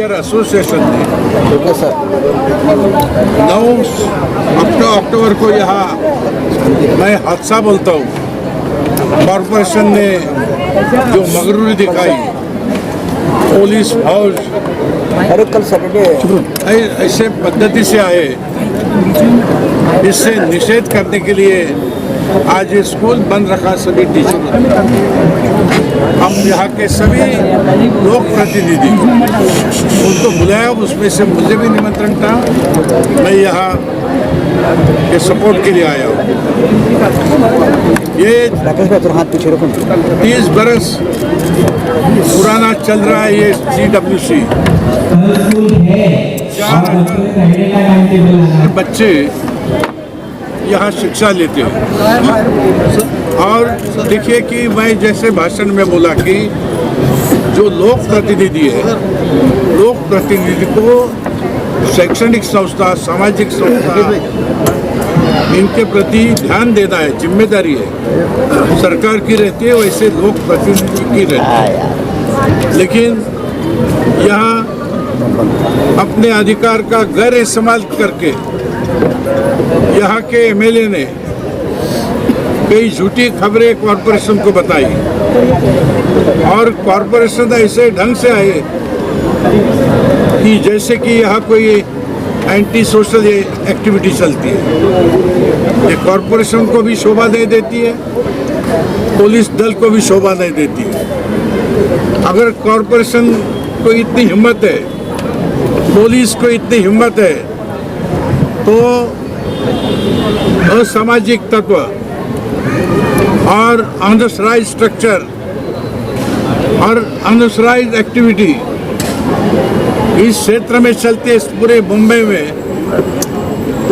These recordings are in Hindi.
नगर एसोसिएशन ने ठीक है सर। 9 अक्टूबर को यहाँ मैं हादसा बोलता हूँ, कॉरपोरेशन ने जो मगरूरी दिखाई, पुलिस फौज अरे कल सैटरडे ऐसे पद्धति से आए, इससे निषेध करने के लिए आज ये स्कूल बंद रखा सभी टीचरों ने। हम यहाँ के सभी लोक प्रतिनिधि उनको बुलाया, उसमें से मुझे भी निमंत्रण था। मैं यहाँ के सपोर्ट के लिए आया हूँ। ये राकेश भाई हाथ पीछे रखो। 30 बरस पुराना चल रहा है ये CWC। 4,000 बच्चे यहाँ शिक्षा लेते हैं। और देखिए कि मैं जैसे भाषण में बोला कि जो लोक प्रतिनिधि है, लोक प्रतिनिधि को शैक्षणिक संस्था, सामाजिक संस्था, इनके प्रति ध्यान देना है, जिम्मेदारी है। सरकार की रहती है, वैसे लोक प्रतिनिधि की रहती है। लेकिन यहाँ अपने अधिकार का गैर इस्तेमाल करके यहाँ के MLA ने कई झूठी खबरें कॉरपोरेशन को बताई और कॉरपोरेशन ऐसे ढंग से आए कि जैसे कि यहाँ कोई एंटी सोशल एक्टिविटी चलती है। ये कॉरपोरेशन को भी शोभा नहीं देती है, पुलिस दल को भी शोभा नहीं देती है। अगर कॉरपोरेशन को इतनी हिम्मत है, पुलिस को इतनी हिम्मत है, तो असामाजिक तत्व और अनऑथराइज्ड स्ट्रक्चर और अनऑथराइज्ड एक्टिविटी इस क्षेत्र में चलते इस पूरे मुंबई में,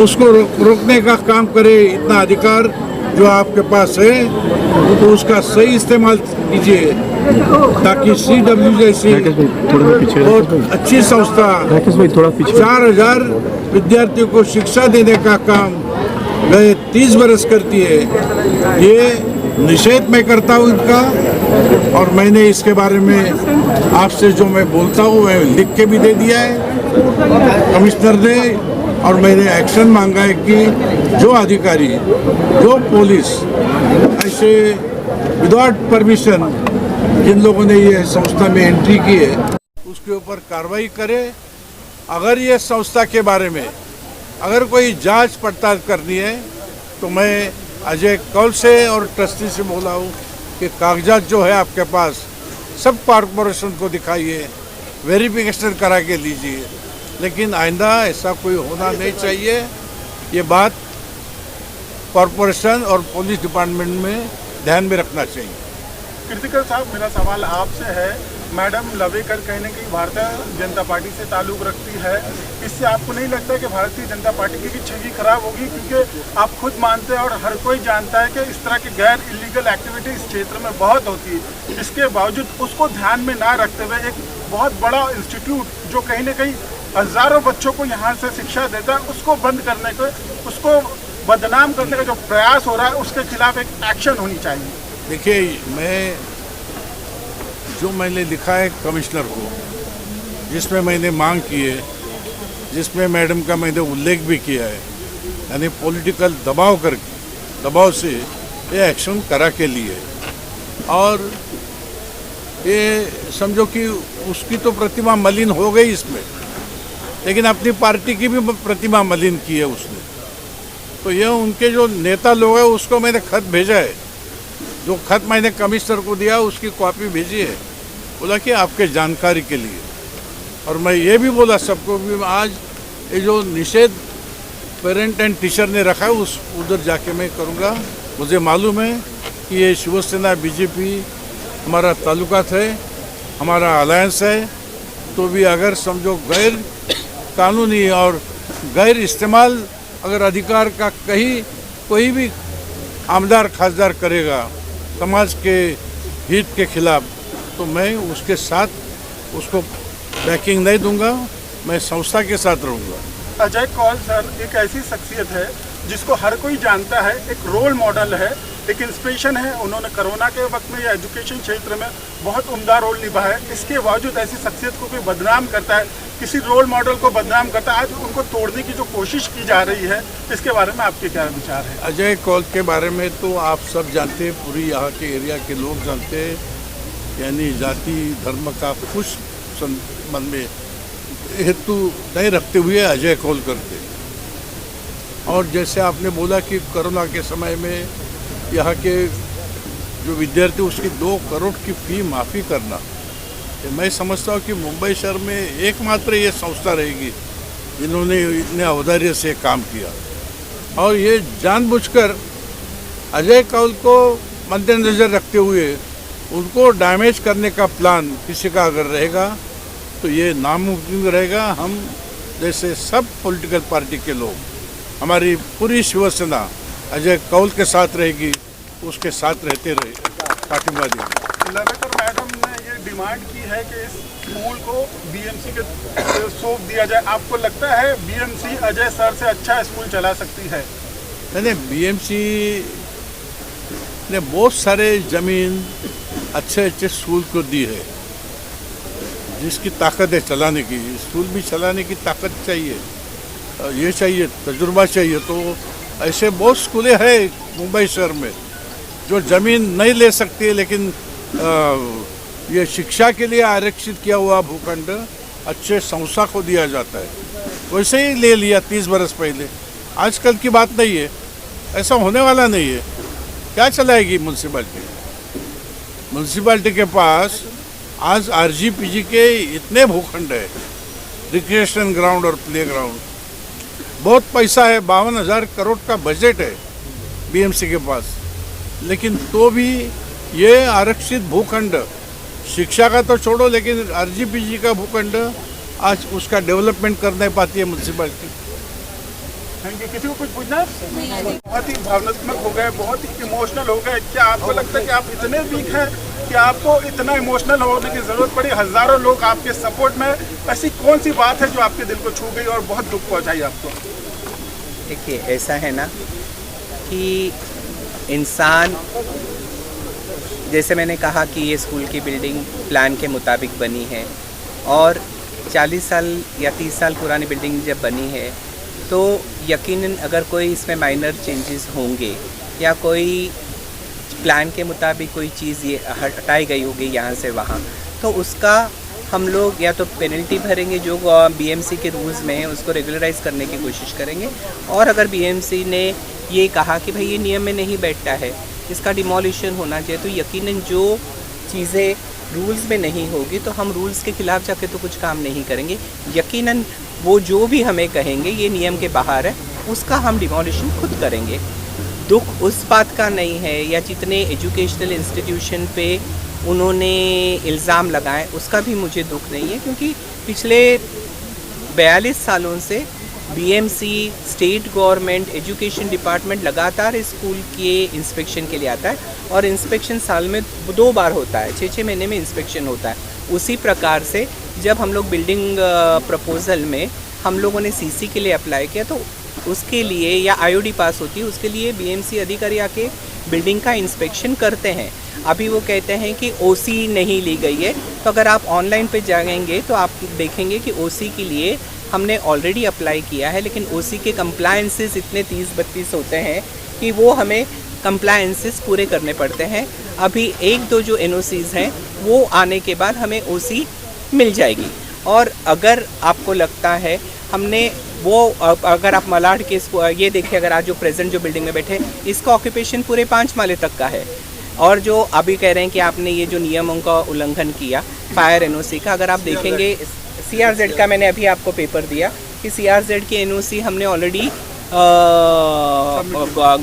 उसको रोकने का काम करे। इतना अधिकार जो आपके पास है तो उसका सही इस्तेमाल कीजिए, ताकि CW जैसी बहुत अच्छी संस्था 4,000 विद्यार्थियों को शिक्षा देने का काम गए 30 बरस करती है। ये निषेध मैं करता हूँ इनका, और मैंने इसके बारे में आपसे जो मैं बोलता हूँ मैं लिख के भी दे दिया है कमिश्नर ने, और मैंने एक्शन मांगा है कि जो अधिकारी, जो पुलिस ऐसे विदाउट परमिशन जिन लोगों ने ये संस्था में एंट्री की है उसके ऊपर कार्रवाई करे। अगर ये संस्था के बारे में अगर कोई जांच पड़ताल करनी है तो मैं अजय कौल से और ट्रस्टी से बोला हूँ कि कागजात जो है आपके पास सब कॉरपोरेशन को दिखाइए, वेरिफिकेशन करा के लीजिए। लेकिन आइंदा ऐसा कोई होना नहीं चाहिए। ये बात कॉरपोरेशन और पुलिस डिपार्टमेंट में ध्यान में रखना चाहिए। कृतिकर साहब, मेरा सवाल आपसे है। मैडम लवेकर कहीं ना कहीं भारतीय जनता पार्टी से ताल्लुक़ रखती है, इससे आपको नहीं लगता कि भारतीय जनता पार्टी की छवि खराब होगी? क्योंकि आप खुद मानते हैं और हर कोई जानता है कि इस तरह की गैर इलीगल एक्टिविटी इस क्षेत्र में बहुत होती है। इसके बावजूद उसको ध्यान में ना रखते हुए एक बहुत बड़ा इंस्टीट्यूट जो कहीं ना कहीं हज़ारों बच्चों को यहाँ से शिक्षा देता है, उसको बंद करने को, उसको बदनाम करने का जो प्रयास हो रहा है, उसके खिलाफ एक एक्शन होनी चाहिए। देखिए, जो मैंने लिखा है कमिश्नर को, जिसमें मैंने मांग की है, जिसमें मैडम का मैंने उल्लेख भी किया है, यानी पॉलिटिकल दबाव से ये एक्शन करा के लिए, और ये समझो कि उसकी तो प्रतिमा मलिन हो गई इसमें, लेकिन अपनी पार्टी की भी प्रतिमा मलिन की है उसने। तो ये उनके जो नेता लोग हैं उसको मैंने खत भेजा है, जो खत मैंने कमिश्नर को दिया उसकी कॉपी भेजी है, बोला कि आपके जानकारी के लिए। और मैं ये भी बोला सबको भी आज ये जो निषेध पेरेंट एंड टीचर ने रखा है उधर जाके मैं करूँगा। मुझे मालूम है कि ये शिवसेना BJP हमारा ताल्लुकात है, हमारा अलायंस है, तो भी अगर समझो गैर कानूनी और गैर इस्तेमाल अगर अधिकार का कहीं कोई भी आमदार खासदार करेगा समाज के हित के खिलाफ, तो मैं उसके साथ उसको बैकिंग नहीं दूंगा, मैं संस्था के साथ रहूँगा। अजय कौल सर एक ऐसी शख्सियत है जिसको हर कोई जानता है, एक रोल मॉडल है, एक इंस्पिरेशन है। उन्होंने कोरोना के वक्त में या एजुकेशन क्षेत्र में बहुत उम्दा रोल निभाया है। इसके बावजूद ऐसी शख्सियत को कोई बदनाम करता है, किसी रोल मॉडल को बदनाम करता है, आज उनको तोड़ने की जो कोशिश की जा रही है, इसके बारे में आपके क्या विचार है? अजय कौल के बारे में तो आप सब जानते हैं, पूरी यहाँ के एरिया के लोग जानते हैं। यानी जाति धर्म का कुछ संबंध में हेतु नहीं रखते हुए अजय कौल करते। और जैसे आपने बोला कि कोरोना के समय में यहाँ के जो विद्यार्थी उसकी 2 करोड़ की फ़ी माफ़ी करना, मैं समझता हूँ कि मुंबई शहर में एकमात्र ये संस्था रहेगी जिन्होंने इतने औदार्य से काम किया। और ये जानबूझकर अजय कौल को मद्देनज़र रखते हुए उनको डैमेज करने का प्लान किसी का अगर रहेगा तो ये नामुमकिन रहेगा। हम जैसे सब पॉलिटिकल पार्टी के लोग, हमारी पूरी शिवसेना अजय कौल के साथ रहेगी, उसके साथ रहते रहे पार्टिंबा देंगे। लवेकर मैडम ने ये डिमांड की है कि इस स्कूल को बीएमसी के सौंप दिया जाए। आपको लगता है बीएमसी अजय सर से अच्छा स्कूल चला सकती है? नहीं, बीएमसी ने बहुत सारे ज़मीन अच्छे स्कूल को दी है, जिसकी ताकत है चलाने की। स्कूल भी चलाने की ताकत चाहिए, ये चाहिए, तजुर्बा चाहिए। तो ऐसे बहुत स्कूलें हैं मुंबई शहर में जो ज़मीन नहीं ले सकती, लेकिन ये शिक्षा के लिए आरक्षित किया हुआ भूखंड अच्छे संस्था को दिया जाता है। वैसे ही ले लिया 30 बरस पहले, आजकल की बात नहीं है, ऐसा होने वाला नहीं है। क्या चलाएगी म्यूनसिपैलिटी? म्यूनसिपैलिटी के पास आज आरजीपीजी के इतने भूखंड है, रिक्रिएशन ग्राउंड और प्ले ग्राउंड, बहुत पैसा है, 52,000 करोड़ का बजट है बीएमसी के पास। लेकिन तो भी ये आरक्षित भूखंड, शिक्षा का तो छोड़ो, लेकिन आरजीपीजी का भूखंड आज उसका डेवलपमेंट कर नहीं पाती है म्यूनसिपैलिटी। Thank you. किसी को कुछ पूछना है? बहुत ही भावनात्मक हो गए, बहुत ही इमोशनल हो गए। क्या आपको लगता है कि आप इतने वीक हैं कि आपको इतना इमोशनल होने की ज़रूरत पड़ी? हज़ारों लोग आपके सपोर्ट में, ऐसी कौन सी बात है जो आपके दिल को छू गई और बहुत दुख पहुंचाई आपको? देखिए, ऐसा है ना कि इंसान, जैसे मैंने कहा कि ये स्कूल की बिल्डिंग प्लान के मुताबिक बनी है और 40 साल या 30 साल पुरानी बिल्डिंग जब बनी है तो यकीनन अगर कोई इसमें माइनर चेंजेस होंगे या कोई प्लान के मुताबिक कोई चीज़ ये हटाई गई होगी यहाँ से वहाँ, तो उसका हम लोग या तो पेनल्टी भरेंगे जो बीएमसी के रूल्स में है, उसको रेगुलराइज करने की कोशिश करेंगे। और अगर बीएमसी ने ये कहा कि भाई ये नियम में नहीं बैठता है, इसका डिमोलिशन होना चाहिए, तो यकीनन जो चीज़ें रूल्स में नहीं होगी तो हम रूल्स के खिलाफ जाके तो कुछ काम नहीं करेंगे। यकीनन वो जो भी हमें कहेंगे ये नियम के बाहर है, उसका हम डिमोलिशन खुद करेंगे। दुख उस बात का नहीं है या जितने एजुकेशनल इंस्टीट्यूशन पे उन्होंने इल्ज़ाम लगाए उसका भी मुझे दुख नहीं है, क्योंकि पिछले 42 सालों से BMC, state government, education department लगातार स्कूल के इंस्पेक्शन के लिए आता है और इंस्पेक्शन साल में 2 बार होता है, 6-6 महीने में इंस्पेक्शन होता है। उसी प्रकार से जब हम लोग बिल्डिंग प्रपोज़ल में हम लोगों ने सीसी के लिए अप्लाई किया तो उसके लिए या आईओडी पास होती है, उसके लिए बीएमसी अधिकारी आके बिल्डिंग का इंस्पेक्शन करते हैं। अभी वो कहते हैं कि ओसी नहीं ली गई है, तो अगर आप ऑनलाइन पे जाएंगे तो आप देखेंगे कि ओसी के लिए हमने ऑलरेडी अप्लाई किया है, लेकिन ओसी के कंप्लायंसेस इतने 30-32 होते हैं कि वो हमें कंप्लायंसेस पूरे करने पड़ते हैं। अभी 1-2 जो एनओसीज़ हैं वो आने के बाद हमें ओसी मिल जाएगी। और अगर आपको लगता है हमने वो, अगर आप मलाड के ये देखिए, अगर आज जो प्रेजेंट जो बिल्डिंग में बैठे इसका ऑक्यूपेशन पूरे 5 माले तक का है, और जो अभी कह रहे हैं कि आपने ये जो नियमों का उल्लंघन किया फायर एनओसी का, अगर आप देखेंगे सीआरजेड का मैंने अभी आपको पेपर दिया कि सीआरजेड की एनओसी हमने ऑलरेडी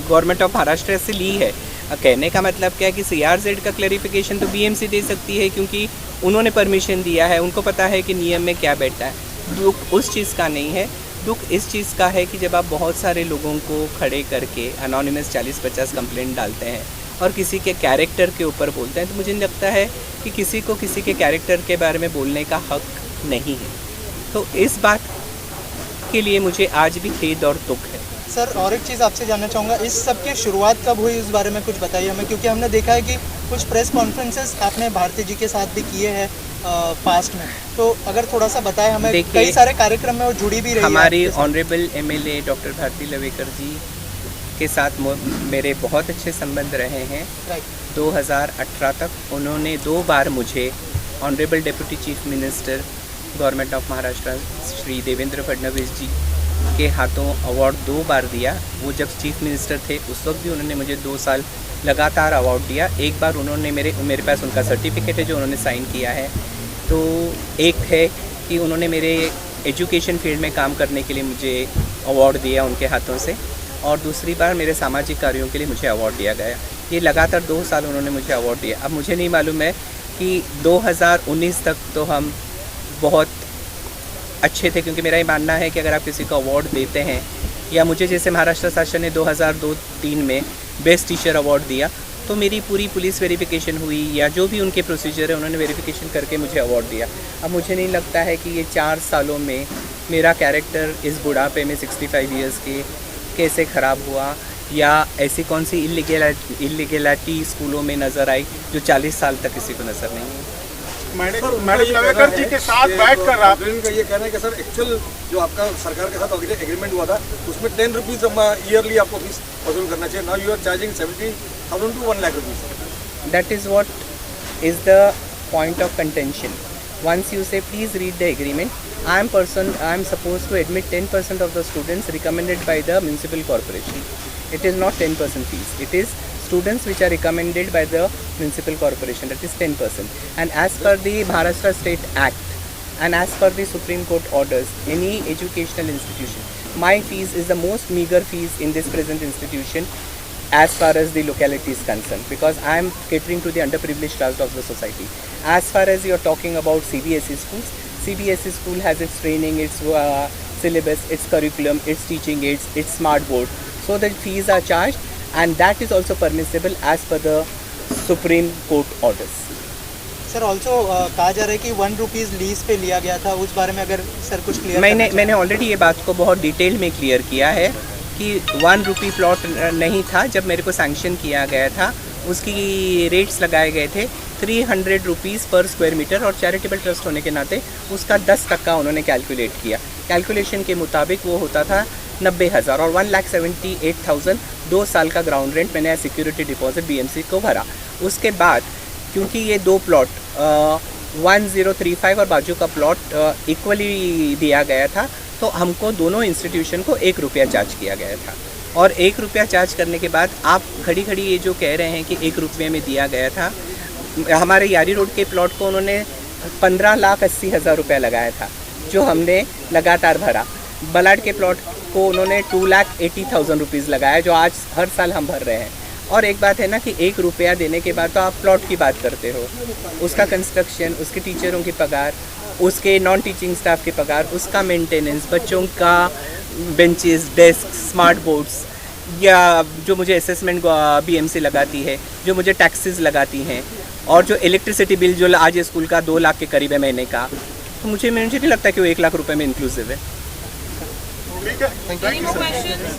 गवर्नमेंट ऑफ महाराष्ट्र से ली है। कहने का मतलब क्या है कि सीआरजेड का क्लैरिफिकेशन तो बीएमसी दे सकती है, क्योंकि उन्होंने परमिशन दिया है, उनको पता है कि नियम में क्या बैठता है। दुख उस चीज़ का नहीं है, दुख इस चीज़ का है कि जब आप बहुत सारे लोगों को खड़े करके अनोनिमस 40-50 कंप्लेंट डालते हैं और किसी के कैरेक्टर के ऊपर बोलते हैं, तो मुझे लगता है कि किसी को किसी के कैरेक्टर के बारे में बोलने का हक नहीं है। तो इस बात के लिए मुझे आज भी खेद और दुख है। सर और एक चीज़ आपसे जानना चाहूँगा, इस सब की शुरुआत कब हुई उस बारे में कुछ बताइए हमें, क्योंकि हमने देखा है कि कुछ प्रेस कॉन्फ्रेंसेस आपने भारती जी के साथ भी किए हैं पास्ट में, तो अगर थोड़ा सा बताएं हमें। देखिए, कई सारे कार्यक्रम में वो जुड़ी भी रही है हमारी आपके साथ। Honourable MLA doctor Bharati Lavekar ji के साथ मेरे बहुत अच्छे संबंध रहे हैं। राइट। 2018 तक उन्होंने 2 बार मुझे honourable deputy chief minister government of Maharashtra Shri Devendra Fadnavis ji के हाथों अवार्ड 2 बार दिया। वो जब चीफ मिनिस्टर थे उस वक्त भी उन्होंने मुझे 2 साल लगातार अवार्ड दिया। एक बार उन्होंने मेरे पास उनका सर्टिफिकेट है जो उन्होंने साइन किया है। तो एक है कि उन्होंने मेरे एजुकेशन फील्ड में काम करने के लिए मुझे अवार्ड दिया उनके हाथों से, और दूसरी बार मेरे सामाजिक कार्यों के लिए मुझे अवार्ड दिया गया। ये लगातार 2 साल उन्होंने मुझे अवार्ड दिया। अब मुझे नहीं मालूम है कि 2019 तक तो हम बहुत अच्छे थे, क्योंकि मेरा ये मानना है कि अगर आप किसी को अवार्ड देते हैं, या मुझे जैसे महाराष्ट्र शासन ने 2002-03 में बेस्ट टीचर अवार्ड दिया, तो मेरी पूरी पुलिस वेरिफिकेशन हुई या जो भी उनके प्रोसीजर है उन्होंने वेरिफिकेशन करके मुझे अवार्ड दिया। अब मुझे नहीं लगता है कि ये 4 सालों में मेरा कैरेक्टर इस बुढ़ापे में 65 ईयर्स के कैसे ख़राब हुआ, या ऐसी कौन सी इलीगैलिटी स्कूलों में नज़र आई जो 40 साल तक किसी को नज़र नहीं है। मैडम लवेकर जी के साथ बैठकर आप इनका ये कहना है कि सर एक्चुअल जो आपका सरकार के साथ एग्रीमेंट हुआ था उसमें 10 रुपीज़ ईयरली आपको फीस वसूल करना चाहिए। Now you are charging 70,000 to 1 lakh rupees. That is what is the point of contention. Once you say please read the agreement, I am supposed to admit 10% of the students recommended by the municipal corporation. It is not 10% fees. It is students which are recommended by the municipal corporation, that is 10%. And as per the Maharashtra State Act and as per the Supreme Court orders, any educational institution, my fees is the most meager fees in this present institution as far as the locality is concerned, because I am catering to the underprivileged class of the society. As far as you are talking about CBSE schools, CBSE school has its training, its syllabus, its curriculum, its teaching aids, its smart board. So the fees are charged, and that is also permissible as per the Supreme Court orders. Sir also कहा जा रहा है कि 1 रुपीज़ लीज पे लिया गया था, उस बारे में अगर सर कुछ क्लियर। मैंने ऑलरेडी ये बात को बहुत डिटेल में क्लियर किया है कि 1 रुपी प्लॉट नहीं था। जब मेरे को सैंक्शन किया गया था उसकी रेट्स लगाए गए थे 300 रुपीज़ पर स्क्वायर मीटर, और चैरिटेबल ट्रस्ट होने के नाते उसका 10% उन्होंने कैलकुलेट किया। कैलकुलेशन के मुताबिक वो होता था 90,000, और 1,78,000 2 साल का ग्राउंड रेंट मैंने सिक्योरिटी डिपॉजिट BMC को भरा। उसके बाद क्योंकि ये 2 प्लॉट 1035 और बाजू का प्लॉट इक्वली दिया गया था, तो हमको दोनों इंस्टीट्यूशन को 1 रुपया चार्ज किया गया था। और 1 रुपया चार्ज करने के बाद आप खड़ी खड़ी ये जो कह रहे हैं कि 1 रुपये में दिया गया था, हमारे यारी रोड के प्लॉट को उन्होंने 15,80,000 रुपया लगाया था, जो हमने लगातार भरा। बलाड के प्लॉट को उन्होंने 2,80,000 रुपीज़ लगाया, जो आज हर साल हम भर रहे हैं। और एक बात है ना कि 1 रुपया देने के बाद तो आप प्लॉट की बात करते हो, उसका कंस्ट्रक्शन, उसके टीचरों की पगार, उसके नॉन टीचिंग स्टाफ की पगार, उसका मेंटेनेंस, बच्चों का बेंचेस, डेस्क, स्मार्ट बोर्ड्स, या जो मुझे असेसमेंट BMC लगाती है, जो मुझे टैक्सेस लगाती हैं, और जो इलेक्ट्रिसिटी बिल जो आज स्कूल का 2 लाख के करीब है महीने का, तो मुझे नहीं लगता कि वो 1 लाख रुपए में इंक्लूसिव है। ठीक है।